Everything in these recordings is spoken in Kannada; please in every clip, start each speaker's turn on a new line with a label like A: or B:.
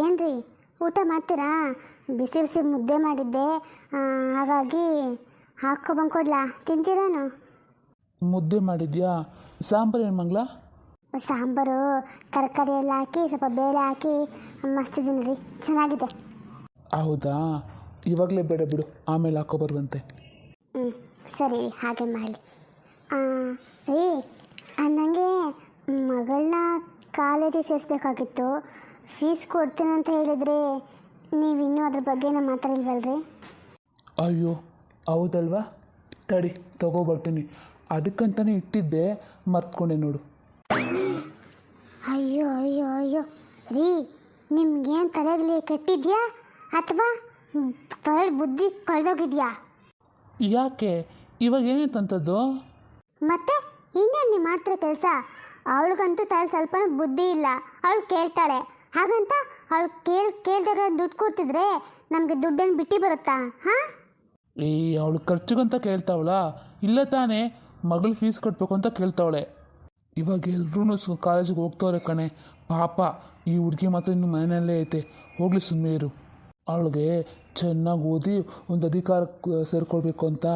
A: ಏನ್ರಿ ಊಟ ಮಾಡ್ತೀರಾ? ಬಿಸಿ ಬಿಸಿ ಮುದ್ದೆ ಮಾಡಿದ್ದೆ, ಹಾಗಾಗಿ ಹಾಕ್ಕೊಬಂದ್ಕೊಡ್ಲಾ, ತಿಂತೀರೇನು?
B: ಮುದ್ದೆ ಮಾಡಿದ್ಯಾ? ಸಾಂಬಾರು ಏನು ಮಂಗ್ಲ?
A: ಸಾಂಬಾರು ತರಕಾರಿ ಎಲ್ಲ ಹಾಕಿ ಸ್ವಲ್ಪ ಬೇಳೆ ಹಾಕಿ ಮಸ್ತಿದ್ದೀನಿ ರೀ, ಚೆನ್ನಾಗಿದೆ.
B: ಹೌದಾ, ಇವಾಗಲೇ ಬೇಡ ಬಿಡು, ಆಮೇಲೆ ಹಾಕೋಬರುವಂತೆ.
A: ಸರಿ, ಹಾಗೆ ಮಾಡಲಿ. ರೀ, ನನಗೆ ಮಗಳನ್ನ ಕಾಲೇಜಿಗೆ ಸೇರಿಸ್ಬೇಕಾಗಿತ್ತು. ಫೀಸ್ ಕೊಡ್ತೀನಿ ಅಂತ ಹೇಳಿದರೆ ನೀವು ಇನ್ನೂ ಅದ್ರ ಬಗ್ಗೆನೇ ಮಾತಾಡಿಲ್ವಲ್ರಿ?
B: ಅಯ್ಯೋ ಹೌದಲ್ವಾ, ತಡಿ ತಗೋಬರ್ತೀನಿ. ಅದಕ್ಕಂತಲೇ ಇಟ್ಟಿದ್ದೆ, ಮರ್ತ್ಕೊಂಡೆ ನೋಡು.
A: ಅಯ್ಯೋ ಅಯ್ಯೋ ಅಯ್ಯೋ ರೀ, ನಿಮ್ಗೇನು ತಲೆಗೆ ಕೆಟ್ಟಿದ್ಯಾ ಅಥವಾ ತಲೆ ಬುದ್ಧಿ ಕಳೆದೋಗಿದ್ಯಾ?
B: ಯಾಕೆ ಇವಾಗ ಏನಾಯ್ತಂಥದ್ದು?
A: ಮತ್ತೆ ಇನ್ನೇನು ನೀವು ಮಾಡ್ತಿರೋ ಕೆಲಸ? ಅವಳಿಗಂತೂ ತಲೆ ಸ್ವಲ್ಪ ಬುದ್ಧಿ ಇಲ್ಲ, ಅವಳು ಕೇಳ್ತಾಳೆ. ಹಾಗಂತ ಅವಳು ಕೇಳ್ದಾಗ ದುಡ್ಡು ಕೊಡ್ತಿದ್ರೆ ನಮಗೆ ದುಡ್ಡೇನು ಬಿಟ್ಟು ಬರುತ್ತಾ? ಹಾಂ,
B: ಅವಳು ಖರ್ಚಿಗಂತ ಕೇಳ್ತಾವಳ? ಇಲ್ಲ ತಾನೇ, ಮಗಳು ಫೀಸ್ ಕಟ್ಟಬೇಕು ಅಂತ ಕೇಳ್ತಾವಳೆ. ಇವಾಗ ಎಲ್ರೂ ಕಾಲೇಜಿಗೆ ಹೋಗ್ತವ್ರೆ ಕಣೆ. ಪಾಪ ಈ ಹುಡುಗಿ ಮಾತ್ರ ಇನ್ನು ಮನೆಯಲ್ಲೇ ಐತೆ. ಹೋಗ್ಲಿ, ಸುಮ್ಮನೆ ಇರು. ಅವಳಿಗೆ ಚೆನ್ನಾಗಿ ಓದಿ ಒಂದು ಅಧಿಕಾರ ಸೇರ್ಕೊಳ್ಬೇಕು ಅಂತ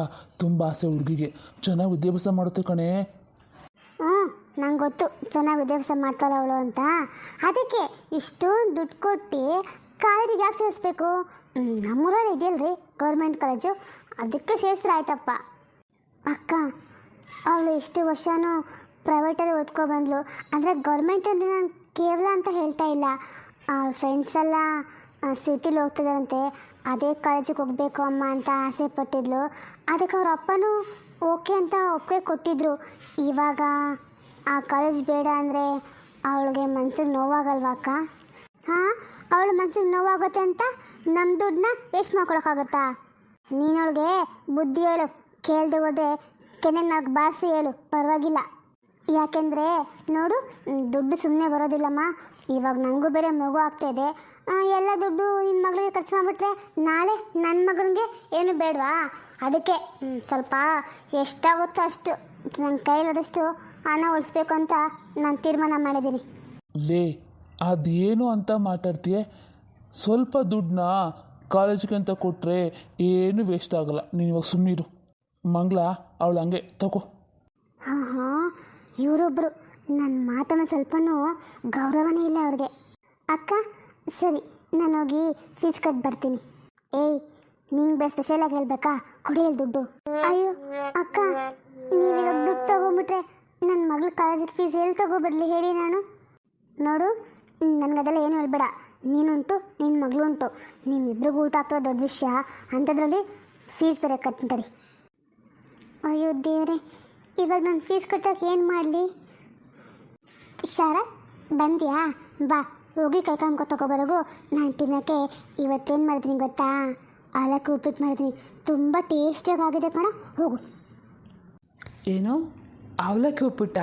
B: ತುಂಬ ಆಸೆ ಹುಡುಗಿಗೆ. ಚೆನ್ನಾಗಿ ವಿದ್ಯಾಭ್ಯಾಸ ಮಾಡುತ್ತೆ ಕಣೆ.
A: ನಂಗೆ ಗೊತ್ತು ಚೆನ್ನಾಗಿ ವಿದ್ಯಾಭ್ಯಾಸ ಮಾಡ್ತಾಳೆ ಅವಳು ಅಂತ. ಅದಕ್ಕೆ ಇಷ್ಟೊಂದು ದುಡ್ಡು ಕೊಟ್ಟು ಕಾಲೇಜಿಗೆ ಯಾಕೆ ಸೇರಿಸ್ಬೇಕು? ನಮ್ಮೂರಲ್ಲಿ ಇದೆಯಲ್ರಿ ಗೌರ್ಮೆಂಟ್ ಕಾಲೇಜು, ಅದಕ್ಕೆ ಸೇರಿಸ್ರೆ ಆಯ್ತಪ್ಪ. ಅಕ್ಕ, ಅವಳು ಇಷ್ಟು ವರ್ಷವೂ ಪ್ರೈವೇಟಲ್ಲಿ ಓದ್ಕೊಬಂದ್ಲು. ಅಂದರೆ ಗೌರ್ಮೆಂಟ್ ಅಂದರೆ ನಾನು ಕೇವಲ ಅಂತ ಹೇಳ್ತಾ ಇಲ್ಲ. ಅವ್ಳ ಫ್ರೆಂಡ್ಸ್ ಎಲ್ಲ ಸಿಟಿಲಿ ಹೋಗ್ತಿದ್ದಾರಂತೆ, ಅದೇ ಕಾಲೇಜಿಗೆ ಹೋಗಬೇಕು ಅಮ್ಮ ಅಂತ ಆಸೆ ಪಟ್ಟಿದ್ಲು. ಅದಕ್ಕೆ ಅವ್ರ ಅಪ್ಪನೂ ಓಕೆ ಅಂತ ಒಪ್ಪಿಗೆ ಕೊಟ್ಟಿದ್ರು. ಇವಾಗ ಆ ಕಾಲೇಜ್ ಬೇಡ ಅಂದರೆ ಅವಳಿಗೆ ಮನ್ಸಿಗೆ ನೋವಾಗಲ್ವಾ ಅಕ್ಕ? ಹಾಂ, ಅವಳ ಮನ್ಸಿಗೆ ನೋವಾಗುತ್ತೆ ಅಂತ ನಮ್ಮ ದುಡ್ಡನ್ನ ವೇಸ್ಟ್ ಮಾಡ್ಕೊಳಕ್ಕಾಗತ್ತಾ? ನೀನವಳಿಗೆ ಬುದ್ಧಿ ಹೇಳು, ಕೇಳ್ದೆ ಹೋದೆ ಕೆನೆನಾಗ ಬಾರಿಸಿ ಹೇಳು, ಪರವಾಗಿಲ್ಲ. ಯಾಕೆಂದರೆ ನೋಡು, ದುಡ್ಡು ಸುಮ್ಮನೆ ಬರೋದಿಲ್ಲಮ್ಮ. ಇವಾಗ ನನಗೂ ಬೇರೆ ಮಗು ಆಗ್ತಾಯಿದೆ. ಎಲ್ಲ ದುಡ್ಡು ನಿನ್ನ ಮಗಳಿಗೆ ಖರ್ಚು ಮಾಡಿಬಿಟ್ರೆ ನಾಳೆ ನನ್ನ ಮಗನಿಗೆ ಏನು ಬೇಡವಾ? ಅದಕ್ಕೆ ಸ್ವಲ್ಪ ಎಷ್ಟಾಗುತ್ತೋ ಅಷ್ಟು ನನ್ನ ಕೈಲಾದಷ್ಟು ಹಣ ಉಳಿಸ್ಬೇಕು ಅಂತ ನಾನು ತೀರ್ಮಾನ ಮಾಡಿದ್ದೀನಿ.
B: ಲೇ, ಅದೇನು ಅಂತ ಮಾತಾಡ್ತೀಯ? ಸ್ವಲ್ಪ ದುಡ್ಡನ್ನ ಕಾಲೇಜಿಗೆ ಅಂತ ಕೊಟ್ಟರೆ ಏನೂ ವೇಸ್ಟ್ ಆಗಲ್ಲ. ನೀನು ಇವಾಗ ಸುಮ್ಮನಿರು. ಮಂಗ್ಲ ಅವಳು ಹಂಗೆ ತಗೋ.
A: ಹಾಂ ಹಾಂ, ಇವರೊಬ್ಬರು ನನ್ನ ಮಾತನ್ನು ಸ್ವಲ್ಪನೂ ಗೌರವನೇ ಇಲ್ಲ ಅವ್ರಿಗೆ. ಅಕ್ಕ, ಸರಿ, ನಾನು ಹೋಗಿ ಫೀಸ್ ಕಟ್ಟಿ ಬರ್ತೀನಿ. ಏಯ್, ನಿಂಗೆ ಸ್ಪೆಷಲಾಗಿ ಹೇಳ್ಬೇಕಾ? ಕೊಡಿಯಲ್ಲಿ ದುಡ್ಡು. ಅಯ್ಯೋ ಅಕ್ಕ, ನೀವಿವಾಗ ದುಡ್ಡು ತೊಗೊಂಬಿಟ್ರೆ ನನ್ನ ಮಗಳ ಕಾಲೇಜಿಗೆ ಫೀಸ್ ಎಲ್ಲಿ ತೊಗೊಬರಲಿ ಹೇಳಿ? ನಾನು ನೋಡು, ನನಗದೆಲ್ಲ ಏನು ಹೇಳ್ಬೇಡ. ನೀನುಂಟು, ನಿನ್ನ ಮಗಳುಂಟು, ನಿಮ್ಮಿಬ್ರಿಗೂ ಊಟ ಆಗ್ತದೆ ದೊಡ್ಡ ವಿಷಯ. ಅಂಥದ್ರಲ್ಲಿ ಫೀಸ್ ಬೇರೆ ಕಟ್ತಾರೆ. ಅಯ್ಯೋ ದೇವರೇ, ಇವಾಗ ನಾನು ಫೀಸ್ ಕಟ್ಟೋಕೆ ಏನು ಮಾಡಲಿ? ಶರತ್, ಬಂದ್ಯಾ? ಬಾ, ಹೋಗಿ ಕೈಕೊಂಡ್ಕೊ ತಗೊಬರೋಗು. ನಾನು ತಿನ್ನೋಕ್ಕೆ ಇವತ್ತೇನು ಮಾಡಿದ್ದೀನಿ ಗೊತ್ತಾ? ಅವಲಕ್ಕಿ ಉಪ್ಪಿಟ್ಟು ಮಾಡಿದ್ದೀನಿ, ತುಂಬ ಟೇಸ್ಟಿಯಾಗಿ ಆಗಿದೆ ಕಣ. ಹೋಗು.
B: ಏನು ಅವಲಕ್ಕಿ ಉಪ್ಪಿಟ್ಟ?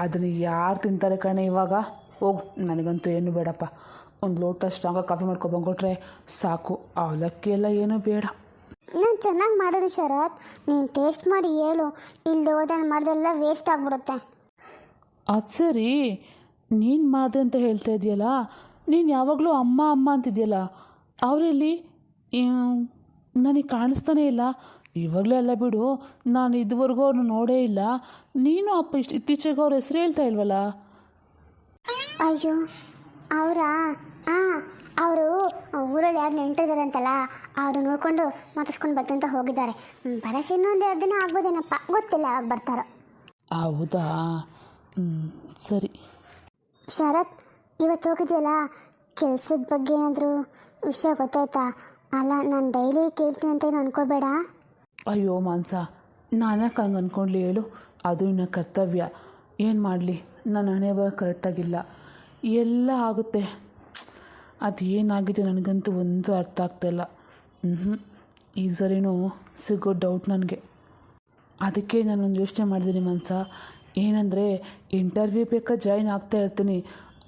B: ಅದನ್ನು ಯಾರು ತಿಂತಾರೆ ಕಣೆ ಇವಾಗ? ಹೋಗು, ನನಗಂತೂ ಏನು ಬೇಡಪ್ಪ. ಒಂದು ಲೋಟ ಸ್ಟ್ರಾಂಗಾಗಿ ಕಾಫಿ ಮಾಡ್ಕೊಬಂದ್ಕೊಟ್ರೆ ಸಾಕು. ಅವಲಕ್ಕಿ ಎಲ್ಲ ಏನೂ ಬೇಡ.
A: ನಾನು ಚೆನ್ನಾಗಿ ಮಾಡಿರಿ ಶರತ್, ನೀನು ಟೇಸ್ಟ್ ಮಾಡಿ ಹೇಳು. ಇಲ್ಲದೆ ಹೋದ ಮಾಡ್ದೆಲ್ಲ ವೇಸ್ಟ್ ಆಗಿಬಿಡುತ್ತೆ.
B: ಅದು ಸರಿ, ನೀನು ಮಾಡಿದೆ ಅಂತ ಹೇಳ್ತಾ ಇದೆಯಲ್ಲ, ನೀನು ಯಾವಾಗಲೂ ಅಮ್ಮ ಅಮ್ಮ ಅಂತಿದೆಯಲ್ಲ, ಅವರಲ್ಲಿ ನನಗೆ ಕಾಣಿಸ್ತಾನೇ ಇಲ್ಲ. ಇವಾಗಲೇ ಎಲ್ಲ ಬಿಡು, ನಾನು ಇದುವರೆಗೂ ಅವ್ರನ್ನ ನೋಡೇ ಇಲ್ಲ. ನೀನು ಅಪ್ಪ ಇತ್ತೀಚೆಗೆ ಅವ್ರ ಹೆಸರು ಹೇಳ್ತಾ ಇಲ್ವಲ್ಲ?
A: ಅಯ್ಯೋ, ಅವರಾ? ಹಾಂ, ಅವರು ಊರಲ್ಲಿ ಯಾರು ನೆಂಟಿದ್ದಾರೆ ಅಂತಲ್ಲ, ಅವರು ನೋಡಿಕೊಂಡು ಮಾತಾಡ್ಸ್ಕೊಂಡು ಬರ್ತೀನಿ ಅಂತ ಹೋಗಿದ್ದಾರೆ. ಬರೋಕ್ಕೆ ಇನ್ನೊಂದು 2 ದಿನ ಆಗ್ಬೋದೇನಪ್ಪ, ಗೊತ್ತಿಲ್ಲ ಯಾವಾಗ ಬರ್ತಾರೋ.
B: ಹೌದಾ? ಸರಿ.
A: ಶರತ್, ಇವತ್ತು ಹೋಗಿದೆಯಲ್ಲ, ಕೆಲಸದ ಬಗ್ಗೆ ಏನಾದರೂ ವಿಷಯ ಗೊತ್ತಾಯ್ತಾ? ಅಲ್ಲ, ನಾನು ಡೈಲಿ ಕೇಳ್ತೀನಿ ಅಂತ ಏನು ಅನ್ಕೋಬೇಡ.
B: ಅಯ್ಯೋ ಮಾನ್ಸ, ನಾನ್ಯಾಕೆ ಹಂಗೆ ಅಂದ್ಕೊಂಡ್ಲಿ ಹೇಳು? ಅದು ಇನ್ನು ಕರ್ತವ್ಯ. ಏನು ಮಾಡಲಿ, ನನ್ನ ಹಣೆ ಬರ ಕರೆಕ್ಟಾಗಿಲ್ಲ. ಎಲ್ಲ ಆಗುತ್ತೆ. ಅದೇನಾಗಿದೆ ನನಗಂತೂ ಒಂದು ಅರ್ಥ ಆಗ್ತಾಯಿಲ್ಲ. ಈ ಸರಿನೂ ಸಿಗೋ ಡೌಟ್ ನನಗೆ. ಅದಕ್ಕೆ ನಾನೊಂದು ಯೋಚನೆ ಮಾಡಿದ್ದೀನಿ ಮನ್ಸ. ಏನಂದರೆ, ಇಂಟರ್ವ್ಯೂ ಬೇಕಾ ಜಾಯಿನ್ ಆಗ್ತಾ ಇರ್ತೀನಿ,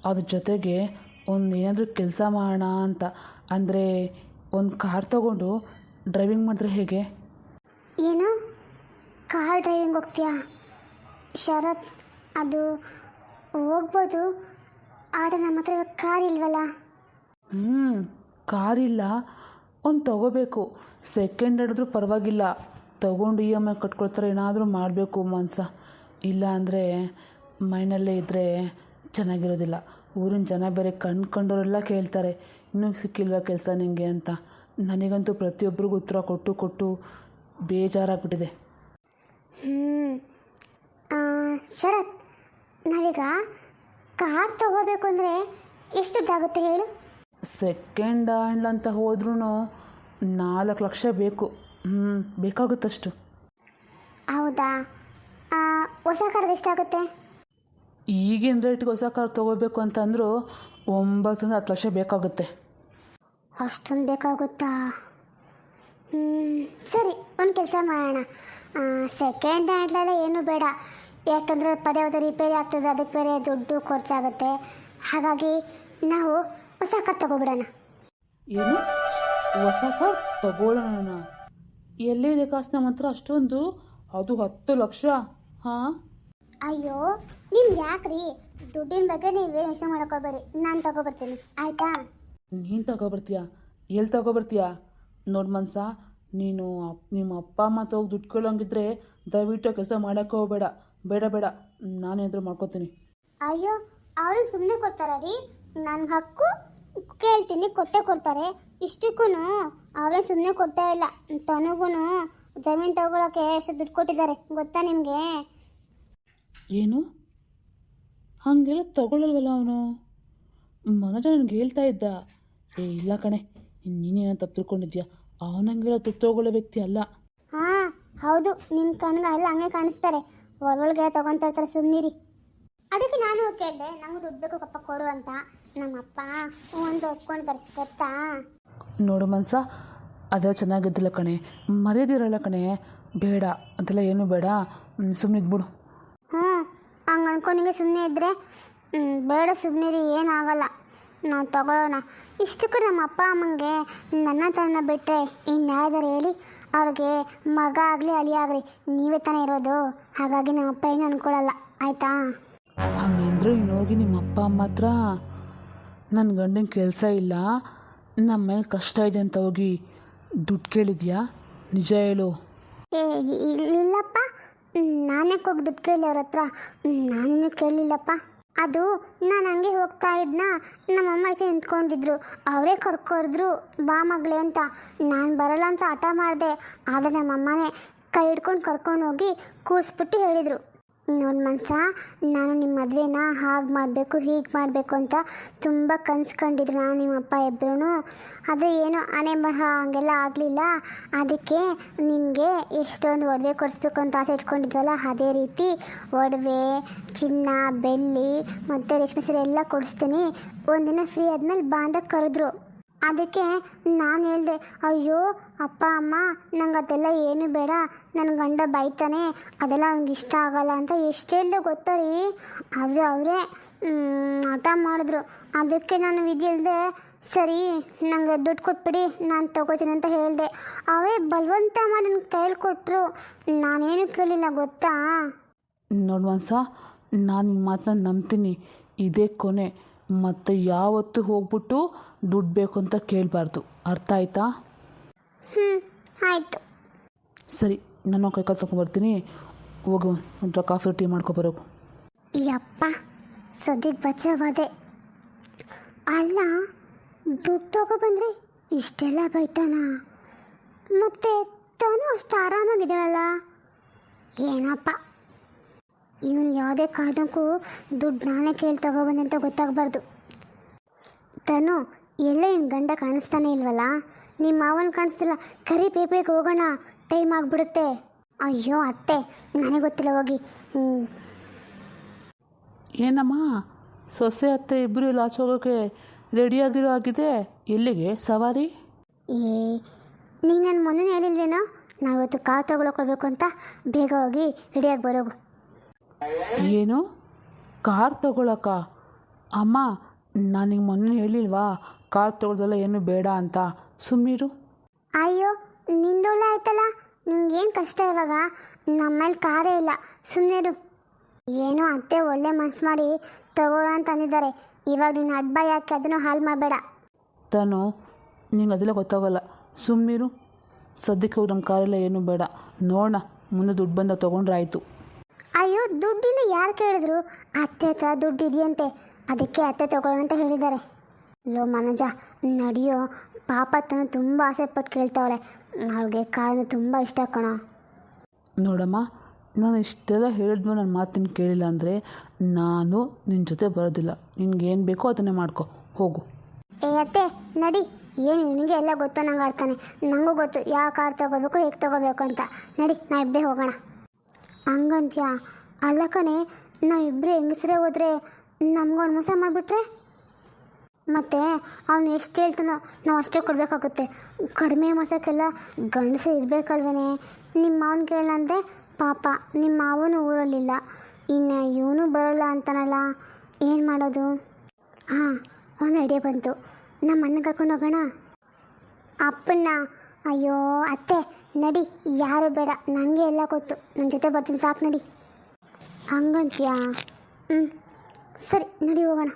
B: ಅದ್ರ ಜೊತೆಗೆ ಏನಾದರೂ ಕೆಲಸ ಮಾಡೋಣ ಅಂತ. ಅಂದರೆ ಒಂದು ಕಾರ್ ತೊಗೊಂಡು ಡ್ರೈವಿಂಗ್ ಮಾಡಿದ್ರೆ ಹೇಗೆ?
A: ಏನು, ಕಾರ್ ಡ್ರೈವಿಂಗ್ ಹೋಗ್ತೀಯಾ? ಶರತ್, ಅದು ಹೋಗ್ಬೋದು, ಆದರೆ ನಮ್ಮ ಹತ್ರ ಕಾರ್ ಇಲ್ವಲ್ಲ.
B: ಕಾರಿಲ್ಲ, ಒಂದು ತಗೋಬೇಕು. ಸೆಕೆಂಡ್ ಹಿಡಿದ್ರೂ ಪರವಾಗಿಲ್ಲ, ತಗೊಂಡು ಇ ಎಮ್ ಐ ಕಟ್ಕೊಳ್ತಾರೆ, ಏನಾದರೂ ಮಾಡಬೇಕು ಮನ್ಸ. ಇಲ್ಲ ಅಂದರೆ ಮೈನಲ್ಲೇ ಇದ್ದರೆ ಚೆನ್ನಾಗಿರೋದಿಲ್ಲ. ಊರಿನ ಜನ ಬೇರೆ ಕಂಡವರೆಲ್ಲ ಕೇಳ್ತಾರೆ, ಇನ್ನೂ ಸಿಕ್ಕಿಲ್ವಾ ಕೆಲಸ ನಿಮಗೆ ಅಂತ. ನನಗಂತೂ ಪ್ರತಿಯೊಬ್ಬರಿಗೂ ಉತ್ತರ ಕೊಟ್ಟು ಕೊಟ್ಟು ಬೇಜಾರಾಗ್ಬಿಟ್ಟಿದೆ.
A: ಶರತ್, ನಾವೀಗ ಕಾರ್ ತಗೋಬೇಕು ಅಂದರೆ ಎಷ್ಟು ದುಡ್ಡಾಗುತ್ತೆ ಹೇಳು?
B: ಸೆಕೆಂಡ್ ಹ್ಯಾಂಡ್ ಅಂತ ಹೋದ್ರೂ 4 ಲಕ್ಷ ಬೇಕು. ಬೇಕಾಗುತ್ತಷ್ಟು.
A: ಹೌದಾ? ಹೊಸ ಕಾರ್ಗೆ ಎಷ್ಟಾಗುತ್ತೆ?
B: ಈಗಿನ ರೇಟ್ಗೆ ಹೊಸ ಕಾರ್ ತೊಗೋಬೇಕು ಅಂತಂದರೂ 9-10 ಲಕ್ಷ ಬೇಕಾಗುತ್ತೆ.
A: ಅಷ್ಟೊಂದು ಬೇಕಾಗುತ್ತಾ? ಸರಿ, ಒಂದು ಕೆಲಸ ಮಾಡೋಣ. ಸೆಕೆಂಡ್ ಹ್ಯಾಂಡ್ಲೆಲ್ಲ ಏನೂ ಬೇಡ, ಯಾಕಂದರೆ ಪದೇ ಪದೇ ರಿಪೇರಿ ಆಗ್ತದೆ, ಅದಕ್ಕೆ ಬೇರೆ ದುಡ್ಡು ಖರ್ಚಾಗುತ್ತೆ. ಹಾಗಾಗಿ ನಾವು ಹೊಸ ಕಾರ್ ತಗೋಬಿಡೋಣ.
B: ಏನು, ಹೊಸ ಕಾರ್ ತಗೊಳ್ಳೋಣ? ಎಲ್ಲಿದೆ ಕಾಸು ನಮ್ಮ ಹತ್ರ ಅಷ್ಟೊಂದು? ಅದು 10 ಲಕ್ಷ? ಹಾಂ,
A: ಅಯ್ಯೋ ನಿಮ್ಗೆ ಯಾಕ್ರಿ? ದುಡ್ಡಿನ ಬಗ್ಗೆ ನೀವೇನು ಯೋಚನೆ ಮಾಡೋಕೋಬೇಡಿ, ನಾನು ತಗೊಬರ್ತೀನಿ, ಆಯಿತಾ?
B: ನೀನು ತಗೊಬರ್ತೀಯಾ? ಎಲ್ಲಿ ತಗೊಬರ್ತೀಯಾ? ನೋಡಿ ಮನ್ಸ, ನೀನು ನಿಮ್ಮ ಅಪ್ಪ ಅಮ್ಮ ಹೋಗಿ ದುಡ್ಡು ಕೇಳೋಂಗಿದ್ರೆ ದಯವಿಟ್ಟು ಕೆಲಸ ಮಾಡೋಕ್ಕೆ ಹೋಗಬೇಡ. ಬೇಡ ಬೇಡ, ನಾನೇನಾದರೂ ಮಾಡ್ಕೋತೀನಿ.
A: ಅಯ್ಯೋ, ಅವ್ರಿಗೆ ಸುಮ್ಮನೆ ಕೊಡ್ತಾರ ರೀ? ನನ್ನ ಹಕ್ಕು ಕೇಳ್ತೀನಿ, ಕೊಟ್ಟೆ ಕೊಡ್ತಾರೆ. ಇಷ್ಟಕ್ಕೂ ಅವರೇ ಸುಮ್ಮನೆ ಕೊಡ್ತಾ ಇಲ್ಲ. ತನಗೂ ಜಮೀನು ತಗೊಳಕ್ಕೆ ಎಷ್ಟು ದುಡ್ಡು ಕೊಟ್ಟಿದ್ದಾರೆ ಗೊತ್ತಾ ನಿಮಗೆ?
B: ಏನು, ಹಾಗೆಲ್ಲ ತಗೊಳ್ಳಲ್ವಲ್ಲ ಅವನು? ಮನೋಜ ನನಗೆ ಹೇಳ್ತಾ ಇದ್ದ. ಇಲ್ಲ ಕಣೆ, ನೀನೇನೋ ತಪ್ಪು ತಿಳ್ಕೊಂಡಿದ್ಯಾ. ಅವನಂಗೆಲ್ಲ ದುಡ್ಡು ತಗೊಳ್ಳೋ ವ್ಯಕ್ತಿ ಅಲ್ಲ.
A: ಹಾಂ ಹೌದು, ನಿಮ್ಮ ಕಣ್ಗೆ ಎಲ್ಲ ಹಂಗೆ ಕಾಣಿಸ್ತಾರೆ. ಒಳಗೆ ತಗೊತಾ ಇರ್ತಾರೆ, ಸುಮ್ಮನಿರಿ. ಅದಕ್ಕೆ ನಾನು ಕೇಳಿದೆ, ನಮಗೆ ದುಡ್ಡು ಬೇಕು ಕಪ್ಪ ಕೊಡು ಅಂತ. ನಮ್ಮಪ್ಪ ಒಂದು ಒಪ್ಕೊಂಡಿದ್ದಾರೆ ಗೊತ್ತಾ?
B: ನೋಡು ಮನ್ಸ, ಅದೆಲ್ಲ ಚೆನ್ನಾಗಿದ್ದಿಲ್ಲ ಕಣೆ, ಮರ್ಯಾದಿರಲ್ಲ ಕಣೆ. ಬೇಡ, ಅದೆಲ್ಲ ಏನೂ ಬೇಡ, ಸುಮ್ಮನೆ ಇದ್ಬಿಡು.
A: ಹಂಗೆ ಅನ್ಕೊಂಡಿಗೆ ಸುಮ್ಮನೆ ಇದ್ದರೆ ಬೇಡ, ಸುಮ್ಮನಿರಿ, ಏನಾಗಲ್ಲ, ನಾವು ತಗೊಳ್ಳೋಣ. ಇಷ್ಟಕ್ಕೂ ನಮ್ಮ ಅಪ್ಪ ಅಮ್ಮಂಗೆ ನನ್ನ ತನ್ನ ಬಿಟ್ಟರೆ ಇನ್ಯಾವ್ದಾರು ಹೇಳಿ? ಅವ್ರಿಗೆ ಮಗ ಆಗಲಿ ಅಳಿಯ ಆಗಲಿ ನೀವೇ ತಾನೇ ಇರೋದು. ಹಾಗಾಗಿ ನಮ್ಮ ಅಪ್ಪ ಏನು ಅನ್ಕೊಳ್ಳಲ್ಲ, ಆಯಿತಾ?
B: ಹಾಗಂದ್ರೆ ಇನ್ನು ಹೋಗಿ ನಿಮ್ಮ ಅಪ್ಪ ಅಮ್ಮ ಹತ್ರ ನನ್ನ ಗಂಡನ ಕೆಲಸ ಇಲ್ಲ, ನಮ್ಮ ಮೇಲೆ ಕಷ್ಟ ಇದೆ ಅಂತ ಹೋಗಿ ದುಡ್ಡು ಕೇಳಿದ್ಯಾ? ನಿಜ ಹೇಳು.
A: ಇಲ್ಲಪ್ಪ, ನಾನ್ಯಾಕೆ ಹೋಗಿ ದುಡ್ಡು ಕೇಳಿ ಅವ್ರ ಹತ್ರ? ನಾನೇನು ಕೇಳಲಿಲ್ಲಪ್ಪ. ಅದು ನಾನು ಹಂಗೆ ಹೋಗ್ತಾ ಇದ್ನ, ನಮ್ಮಮ್ಮ ಈಚೆ ನಿಂತ್ಕೊಂಡಿದ್ರು, ಅವರೇ ಕರ್ಕೊರಿದ್ರು ಬಾ ಮಗಳೇ ಅಂತ. ನಾನು ಬರೋಲ್ಲ ಅಂತ ಹಠ ಮಾಡಿದೆ, ಆದರೆ ನಮ್ಮಮ್ಮನೇ ಕೈ ಹಿಡ್ಕೊಂಡು ಕರ್ಕೊಂಡು ಹೋಗಿ ಕೂರಿಸ್ಬಿಟ್ಟು ಹೇಳಿದರು, ನೋಡಿ ಮನ್ಸ, ನಾನು ನಿಮ್ಮ ಮದುವೆನ ಹಾಗೆ ಮಾಡಬೇಕು ಹೀಗೆ ಮಾಡಬೇಕು ಅಂತ ತುಂಬ ಕನ್ಸ್ಕೊಂಡಿದ್ರು ನಾನು ನಿಮ್ಮಪ್ಪ ಇಬ್ಬರೂ. ಆದರೆ ಏನೋ ಹಣೆ ಬರಹ ಹಂಗೆಲ್ಲ ಆಗಲಿಲ್ಲ. ಅದಕ್ಕೆ ನಿನಗೆ ಎಷ್ಟೊಂದು ಒಡವೆ ಕೊಡಿಸ್ಬೇಕು ಅಂತ ಆಸೆ ಇಟ್ಕೊಂಡಿದ್ವಲ್ಲ, ಅದೇ ರೀತಿ ಒಡವೆ, ಚಿನ್ನ, ಬೆಳ್ಳಿ ಮತ್ತು ರೇಷ್ಮೆ ಸೀರೆ ಎಲ್ಲ ಕೊಡಿಸ್ತೀನಿ, ಒಂದಿನ ಫ್ರೀ ಆದಮೇಲೆ ಬಾ ಅಂತ ಕರೆದ್ರು. ಅದಕ್ಕೆ ನಾನು ಹೇಳಿದೆ, ಅಯ್ಯೋ ಅಪ್ಪ ಅಮ್ಮ, ನಂಗೆ ಅದೆಲ್ಲ ಏನು ಬೇಡ, ನನ್ನ ಗಂಡ ಬೈತಾನೆ, ಅದೆಲ್ಲ ಅವ್ನಿಗೆ ಇಷ್ಟ ಆಗಲ್ಲ ಅಂತ ಎಷ್ಟು ಹೇಳಿದೆ ಗೊತ್ತಾ ರೀ? ಆದರೆ ಅವರೇ ಹಠ ಮಾಡಿದ್ರು. ಅದಕ್ಕೆ ನಾನು ವಿಧಿಯಿಲ್ಲದೆ, ಸರಿ ನನಗೆ ದುಡ್ಡು ಕೊಟ್ಬಿಡಿ, ನಾನು ತಗೋತೀನಿ ಅಂತ ಹೇಳಿದೆ. ಅವೇ ಬಲವಂತ ಮಾಡಿ ನನ್ನ ಕೈಯಲ್ಲಿ ಕೊಟ್ಟರು, ನಾನೇನು ಕೇಳಿಲ್ಲ ಗೊತ್ತಾ?
B: ನೋಡು ಮನ್ಸ, ನಾನು ನಿಮ್ಮ ಮಾತನ್ನ ನಂಬ್ತೀನಿ, ಇದೇ ಕೊನೆ. ಮತ್ತು ಯಾವತ್ತೂ ಹೋಗ್ಬಿಟ್ಟು ದುಡ್ಡು ಬೇಕು ಅಂತ ಕೇಳಬಾರ್ದು, ಅರ್ಥ ಆಯ್ತಾ?
A: ಆಯಿತು.
B: ಸರಿ, ನಾನು ಕೈಕಾಲು ತೊಗೊಂಬರ್ತೀನಿ, ಹೋಗು ಒಂಥರ ಕಾಫಿ ಟೀ ಮಾಡ್ಕೊಬರೋಗು.
A: ಯಪ್ಪ, ಸದ್ಯಕ್ಕೆ ಬಚಾವಾದೆ. ಅಲ್ಲ, ದುಡ್ಡು ತಗೊಬಂದ್ರೆ ಇಷ್ಟೆಲ್ಲ ಬೈತಾನ? ಮತ್ತೆ ತಾನು ಅಷ್ಟು ಆರಾಮಾಗಿದ್ದಾಳಲ್ಲ, ಏನಪ್ಪ ಇವನು ಯಾವುದೇ ಕಾರಣಕ್ಕೂ ದುಡ್ಡು ನಾನೇ ಕೇಳಿ ತಗೊಬಂದೆ ಅಂತ ಗೊತ್ತಾಗಬಾರ್ದು. ತಾನು ಎಲ್ಲ ನಿಮ್ಮ ಗಂಡ ಕಾಣಿಸ್ತಾನೆ ಇಲ್ವಲ್ಲ? ನಿಮ್ಮ ಮಾವನ ಕಾಣಿಸ್ತಿಲ್ಲ, ಕರಿ ಬೇಗ ಹೋಗೋಣ, ಟೈಮ್ ಆಗಿಬಿಡುತ್ತೆ. ಅಯ್ಯೋ ಅತ್ತೆ, ನನಗೆ ಗೊತ್ತಿಲ್ಲ, ಹೋಗಿ.
B: ಏನಮ್ಮ, ಸೊಸೆ ಅತ್ತೆ ಇಬ್ಬರು ಇಲ್ಲಿ ಆಚೆ ಹೋಗೋಕ್ಕೆ ರೆಡಿಯಾಗಿರೋ ಆಗಿದೆ. ಎಲ್ಲಿಗೆ ಸವಾರಿ?
A: ನೀನು ನನ್ನ ಮೊನ್ನೆ ಹೇಳಿಲ್ವೇನೋ ನಾವಿವತ್ತು ಕಾರ್ ತೊಗೊಳಕ್ಕೆ ಹೋಗ್ಬೇಕು ಅಂತ? ಬೇಗ ಹೋಗಿ ರೆಡಿಯಾಗಿ ಬರೋಗು.
B: ಏನು, ಕಾರ್ ತೊಗೊಳಕ್ಕ? ಅಮ್ಮ, ನಾನು ನಿಂಗೆ ಮೊನ್ನೆ ಹೇಳಿಲ್ವಾ ಕಾರ್ ತೊಗೊಳ್ದಲ್ಲ ಏನು ಬೇಡ ಅಂತ? ಸುಮ್ಮನಿರು.
A: ಅಯ್ಯೋ, ನಿಂದೊಳ್ಳೆ ಆಯ್ತಲ್ಲ, ನಿಮ್ಗೇನು ಕಷ್ಟ ಇವಾಗ? ನಮ್ಮಲ್ಲಿ ಕಾರೇ ಇಲ್ಲ, ಸುಮ್ಮನಿರು. ಏನೋ ಅತ್ತೆ ಒಳ್ಳೆ ಮನಸ್ಸು ಮಾಡಿ ತಗೋಣ ಅಂತ ಅಂದಿದ್ದಾರೆ. ಇವಾಗ ನೀನು ಅಡ್ಬಾಯ್ ಹಾಕಿ ಅದನ್ನು ಹಾಳು ಮಾಡಬೇಡ.
B: ಅರ್ಥನೋ ನಿಂಗೆ ಅದೆಲ್ಲ ಗೊತ್ತಾಗಲ್ಲ. ಸುಮ್ಮನಿರು. ಸದ್ಯಕ್ಕೆ ಹೋಗಿ ನಮ್ಮ ಕಾರೆಲ್ಲ ಏನೂ ಬೇಡ, ನೋಡೋಣ ಮುಂದೆ ದುಡ್ಡು ಬಂದಾಗ ತೊಗೊಂಡ್ರೆ ಆಯಿತು.
A: ಅಯ್ಯೋ, ದುಡ್ಡಿನ ಯಾರು ಕೇಳಿದ್ರು? ಅತ್ತೆ ಹತ್ರ ದುಡ್ಡು ಇದೆಯಂತೆ, ಅದಕ್ಕೆ ಅತ್ತೆ ತಗೊಳ್ಳೋಣ ಅಂತ ಹೇಳಿದ್ದಾರೆ. ಲೋ ಮನೋಜ, ನಡೆಯೋ. ಪಾಪ ತನು ತುಂಬ ಆಸೆ ಪಟ್ಟು ಕೇಳ್ತಾವಳೆ. ಅವಳಿಗೆ ಕಾರನ್ನು ತುಂಬ ಇಷ್ಟ ಕಣೋ.
B: ನೋಡಮ್ಮ, ನಾನು ಇಷ್ಟೆಲ್ಲ ಹೇಳಿದ್ಮೇಲೆ ನನ್ನ ಮಾತಿನ ಕೇಳಿಲ್ಲ ಅಂದರೆ ನಾನು ನಿನ್ನ ಜೊತೆ ಬರೋದಿಲ್ಲ. ನಿನ್ಗೇನು ಬೇಕೋ ಅದನ್ನೇ ಮಾಡ್ಕೊ, ಹೋಗು.
A: ಏ ಅತ್ತೆ, ನಡಿ. ಏನು ಇವನಿಗೆ ಎಲ್ಲ ಗೊತ್ತು ನಂಗೆ ಆಡ್ತಾನೆ. ನನಗೂ ಗೊತ್ತು ಯಾವ ಕಾರ್ ತೊಗೋಬೇಕು, ಹೇಗೆ ತೊಗೋಬೇಕು ಅಂತ. ನಡಿ, ನಾ ಇಬ್ಬರೇ ಹೋಗೋಣ. ಹಂಗಂತ್ಯಾ? ಅಲ್ಲ ಕಣೆ, ನಾವಿಬ್ಬರೇ ಹೆಂಗಸರೇ ಹೋದರೆ ನಮಗೊಂದು ಮೋಸ ಮಾಡಿಬಿಟ್ರೆ ಮತ್ತು ಅವನು ಎಷ್ಟು ಹೇಳ್ತಾನೋ ನಾವು ಅಷ್ಟೇ ಕೊಡಬೇಕಾಗುತ್ತೆ. ಕಡಿಮೆ ಮೋಸಕ್ಕೆಲ್ಲ ಗಂಡಸೇ ಇರಬೇಕಲ್ವೇನೆ? ನಿಮ್ಮ ಮಾವನ ಕೇಳಂದರೆ ಪಾಪ ನಿಮ್ಮ ಮಾವನು ಊರಲ್ಲಿಲ್ಲ, ಇನ್ನು ಇವನು ಬರೋಲ್ಲ ಅಂತಾನಲ್ಲ, ಏನು ಮಾಡೋದು? ಹಾಂ, ಒಂದು ಐಡಿಯಾ ಬಂತು. ನಮ್ಮ ಅಣ್ಣ ಕರ್ಕೊಂಡು ಹೋಗೋಣ. ಅಪ್ಪನ್ನ? ಅಯ್ಯೋ ಅತ್ತೆ, ನಡಿ, ಯಾರು ಬೇಡ, ನನಗೆ ಎಲ್ಲ ಗೊತ್ತು. ನನ್ನ ಜೊತೆ ಬರ್ತೀನಿ, ಸಾಕು, ನಡಿ. ಹಂಗಂತ್ಯಾ? ಸರಿ, ನಡಿ ಹೋಗೋಣ.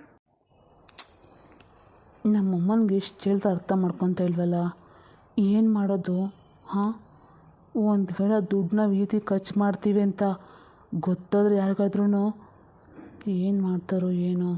B: ನಮ್ಮಮ್ಮನಿಗೆ ಎಷ್ಟು ಹೇಳ್ತಾ ಅರ್ಥ ಮಾಡ್ಕೊತ ಇಲ್ವಲ್ಲ, ಏನು ಮಾಡೋದು? ಹಾಂ, ಒಂದು ವೇಳೆ ದುಡ್ಡನ್ನ ಈ ರೀತಿ ಖರ್ಚು ಮಾಡ್ತೀವಿ ಅಂತ ಗೊತ್ತಾದ್ರೆ ಯಾರಿಗಾದ್ರೂ ಏನು ಮಾಡ್ತಾರೋ ಏನೋ.